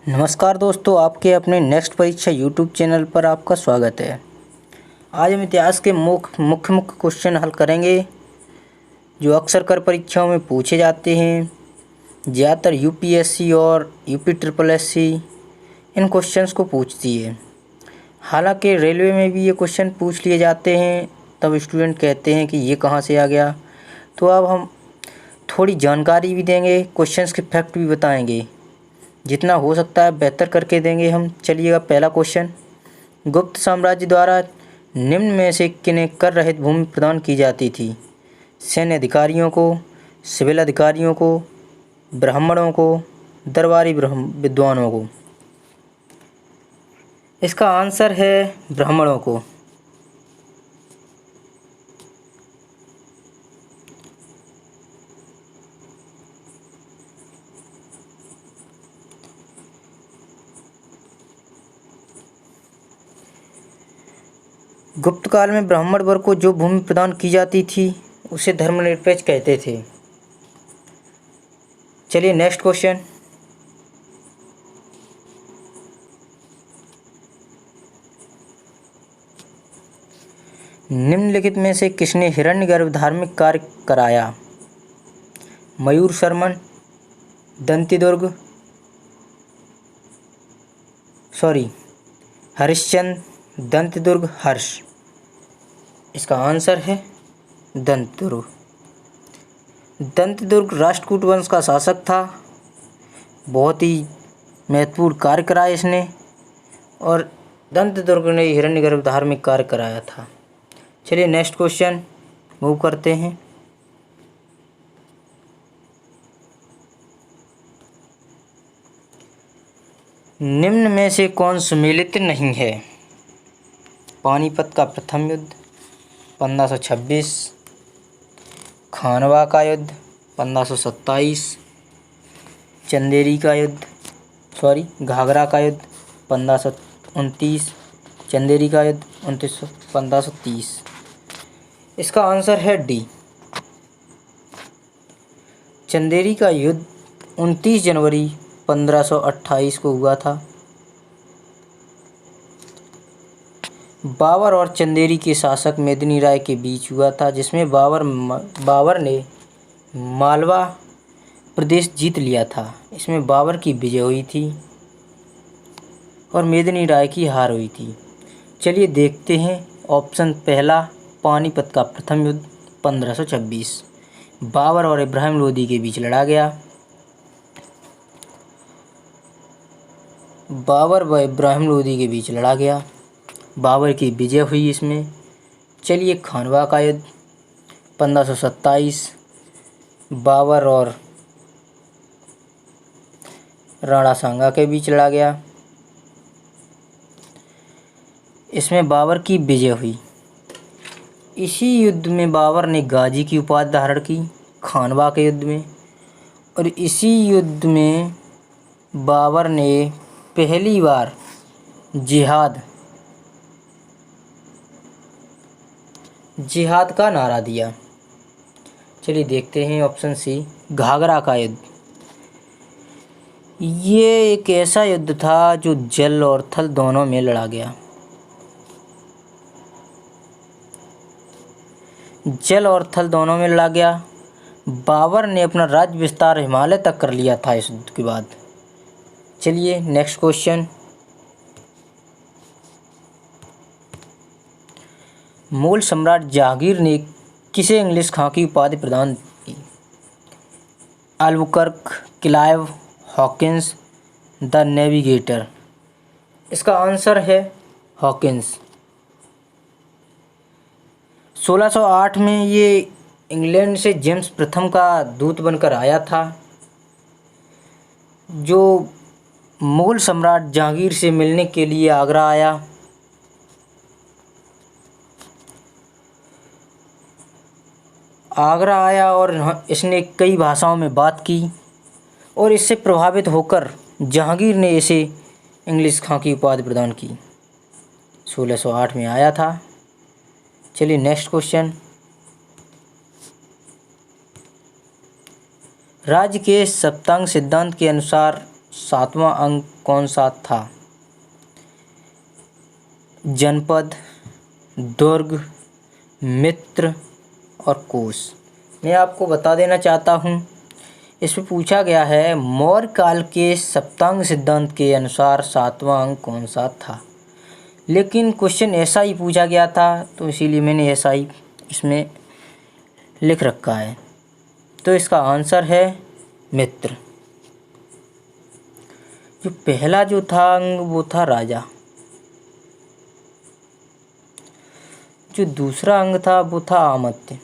नमस्कार दोस्तों, आपके अपने नेक्स्ट परीक्षा यूट्यूब चैनल पर आपका स्वागत है। आज हम इतिहास के मुख्य क्वेश्चन हल करेंगे जो अक्सर कर परीक्षाओं में पूछे जाते हैं। ज़्यादातर यूपीएससी और यूपी ट्रिपल एससी इन क्वेश्चंस को पूछती है। हालांकि रेलवे में भी ये क्वेश्चन पूछ लिए जाते हैं, तब स्टूडेंट कहते हैं कि ये कहाँ से आ गया। तो अब हम थोड़ी जानकारी भी देंगे, क्वेश्चंस के फैक्ट भी बताएंगे, जितना हो सकता है बेहतर करके देंगे हम। चलिएगा, पहला क्वेश्चन, गुप्त साम्राज्य द्वारा निम्न में से किन्हें कर रहित भूमि प्रदान की जाती थी? सैन्य अधिकारियों को, सिविल अधिकारियों को, ब्राह्मणों को, दरबारी विद्वानों को। इसका आंसर है ब्राह्मणों को। गुप्त काल में ब्राह्मण वर्ग को जो भूमि प्रदान की जाती थी उसे धर्मनिरपेक्ष कहते थे। चलिए नेक्स्ट क्वेश्चन, निम्नलिखित में से किसने हिरण्यगर्भ धार्मिक कार्य कराया? मयूर शर्मन, हरिश्चंद्र, दंतिदुर्ग, हर्ष। इसका आंसर है दंतिदुर्ग। दंतिदुर्ग राष्ट्रकूट वंश का शासक था। बहुत ही महत्वपूर्ण कार्य कराया इसने, और दंतिदुर्ग ने हिरण्यगर्भ धार्मिक कार्य कराया था। चलिए नेक्स्ट क्वेश्चन मूव करते हैं। निम्न में से कौन सुमेलित नहीं है? पानीपत का प्रथम युद्ध 1526, खानवा का युद्ध 1527, घाघरा का युद्ध 1529, चंदेरी का युद्ध 1530। इसका आंसर है डी। चंदेरी का युद्ध 29 जनवरी 1528 को हुआ था। बाबर और चंदेरी के शासक मेदिनी राय के बीच हुआ था, जिसमें बाबर ने मालवा प्रदेश जीत लिया था। इसमें बाबर की विजय हुई थी और मेदिनी राय की हार हुई थी। चलिए देखते हैं ऑप्शन पहला, पानीपत का प्रथम युद्ध 1526 बाबर और इब्राहिम लोदी के बीच लड़ा गया। बाबर व इब्राहिम लोदी के बीच लड़ा गया, बाबर की विजय हुई इसमें। चलिए खानवा का युद्ध 1527 बाबर और राणा सांगा के बीच लड़ा गया, इसमें बाबर की विजय हुई। इसी युद्ध में बाबर ने गाजी की उपाधि धारण की, खानवा के युद्ध में। और इसी युद्ध में बाबर ने पहली बार जिहाद का नारा दिया। चलिए देखते हैं ऑप्शन सी, घाघरा का युद्ध। ये एक ऐसा युद्ध था जो जल और थल दोनों में लड़ा गया। जल और थल दोनों में लड़ा गया। बाबर ने अपना राज्य विस्तार हिमालय तक कर लिया था इस युद्ध के बाद। चलिए नेक्स्ट क्वेश्चन, मुगल सम्राट जहांगीर ने किसे इंग्लिश खां की उपाधि प्रदान की? Albuquerque, Clive, Hawkins, the navigator. इसका आंसर है हॉकिंस। 1608 में ये इंग्लैंड से जेम्स प्रथम का दूत बनकर आया था, जो मुगल सम्राट जहांगीर से मिलने के लिए आगरा आया। और इसने कई भाषाओं में बात की, और इससे प्रभावित होकर जहांगीर ने इसे इंग्लिश खां की उपाधि प्रदान की। 1608 में आया था। चलिए नेक्स्ट क्वेश्चन, राज्य के सप्तांग सिद्धांत के अनुसार सातवां अंक कौन सा था? जनपद, दुर्ग, मित्र और कोश। मैं आपको बता देना चाहता हूँ, इसमें पूछा गया है मौर्य काल के सप्तांग सिद्धांत के अनुसार सातवां अंग कौन सा था। लेकिन क्वेश्चन ऐसा ही पूछा गया था, तो इसीलिए मैंने ऐसा ही इसमें लिख रखा है। तो इसका आंसर है मित्र। जो पहला जो था अंग वो था राजा। जो दूसरा अंग था वो था आमत्य।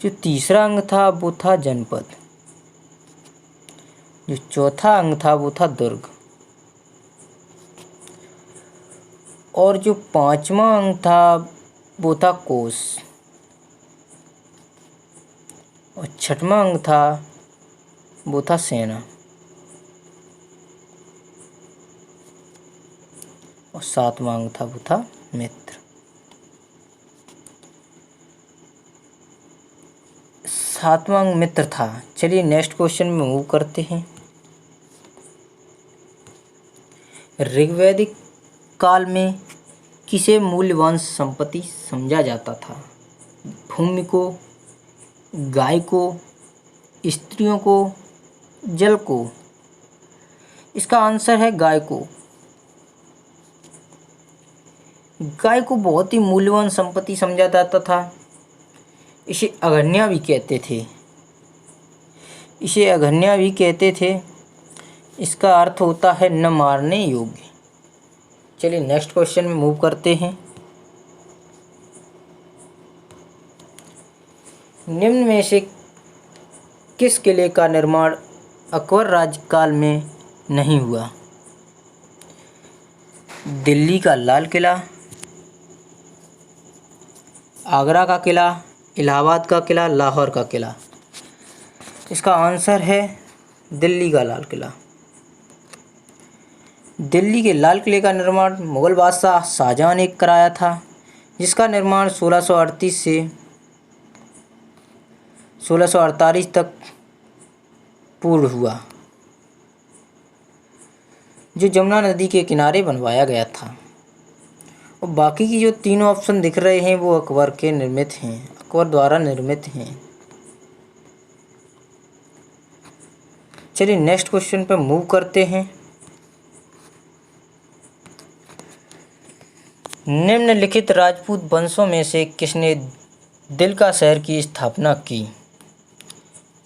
जो तीसरा अंग था वो था जनपद। जो चौथा अंग था वो था दुर्ग। और जो पांचवा अंग था वो था कोश। और छठवां अंग था वो था सेना। और सातवां अंग था वो था मित्र। सातवां अंग मित्र था। चलिए नेक्स्ट क्वेश्चन में मूव करते हैं। ऋग्वैदिक काल में किसे मूल्यवान संपत्ति समझा जाता था? भूमि को, गाय को, स्त्रियों को, जल को। इसका आंसर है गाय को। गाय को बहुत ही मूल्यवान संपत्ति समझा जाता था। इसे अघन्या भी कहते थे। इसे अघन्या भी कहते थे। इसका अर्थ होता है न मारने योग्य। चलिए नेक्स्ट क्वेश्चन में मूव करते हैं। निम्न में से किस किले का निर्माण अकबर राज्यकाल में नहीं हुआ? दिल्ली का लाल किला, आगरा का किला, इलाहाबाद का किला, लाहौर का किला। इसका आंसर है दिल्ली का लाल किला। दिल्ली के लाल किले का निर्माण मुगल बादशाह शाहजहां ने कराया था, जिसका निर्माण 1638 से 1648 तक पूर्ण हुआ, जो जमुना नदी के किनारे बनवाया गया था। और बाकी की जो तीनों ऑप्शन दिख रहे हैं वो अकबर के निर्मित हैं, अकबर द्वारा निर्मित हैं। चलिए नेक्स्ट क्वेश्चन पर मूव करते हैं। निम्नलिखित राजपूत वंशों में से किसने दिलका शहर की स्थापना की?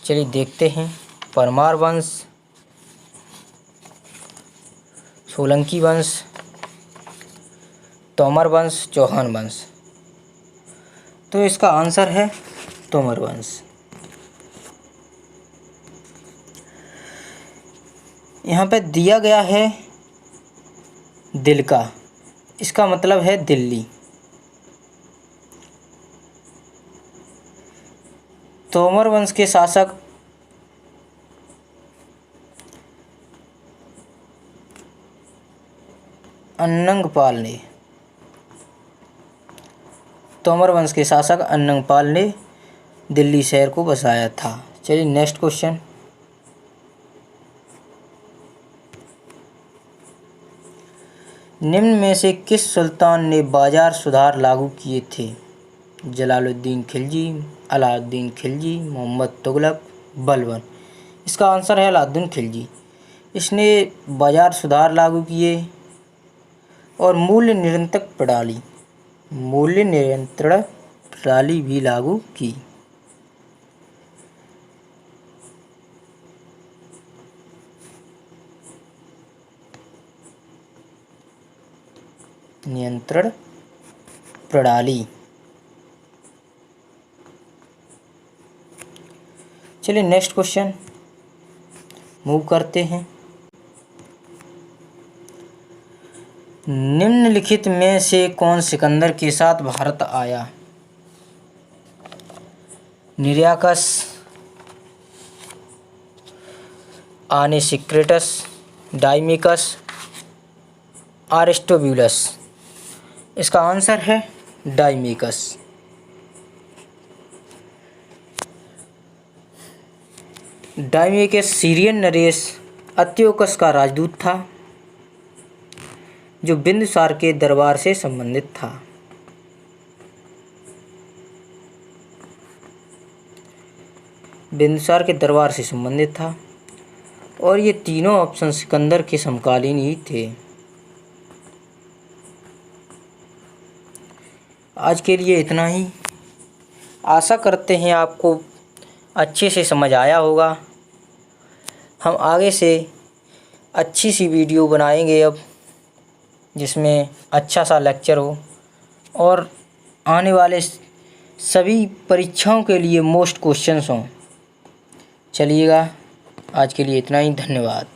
चलिए देखते हैं। परमार वंश, सोलंकी वंश, तोमर वंश, चौहान वंश। तो इसका आंसर है तोमर वंश। यहाँ पे दिया गया है दिलका, इसका मतलब है दिल्ली। तोमर वंश के शासक अन्नंगपाल ने दिल्ली शहर को बसाया था। चलिए नेक्स्ट क्वेश्चन। निम्न में से किस सुल्तान ने बाजार सुधार लागू किए थे? जलालुद्दीन खिलजी, अलाउद्दीन खिलजी, मोहम्मद तुगलक, बलबन। इसका आंसर है अलाउद्दीन खिलजी। इसने बाजार सुधार लागू किए और मूल्य नियंत्रण प्रणाली भी लागू की। नियंत्रण प्रणाली। चलिए नेक्स्ट क्वेश्चन मूव करते हैं। निम्नलिखित में से कौन सिकंदर के साथ भारत आया? निरियाकस, आनेसिक्रेटस, डाइमिकस, आरिस्टोब्यूलस। इसका आंसर है डाइमिकस। डायमेकेस सीरियन नरेश अंत्योकस का राजदूत था जो बिंदुसार के दरबार से संबंधित था। बिंदुसार के दरबार से संबंधित था और ये तीनों ऑप्शन सिकंदर के समकालीन ही थे। आज के लिए इतना ही। आशा करते हैं आपको अच्छे से समझ आया होगा। हम आगे से अच्छी सी वीडियो बनाएंगे अब, जिसमें अच्छा सा लेक्चर हो और आने वाले सभी परीक्षाओं के लिए मोस्ट क्वेश्चंस हों। चलिएगा, आज के लिए इतना ही। धन्यवाद।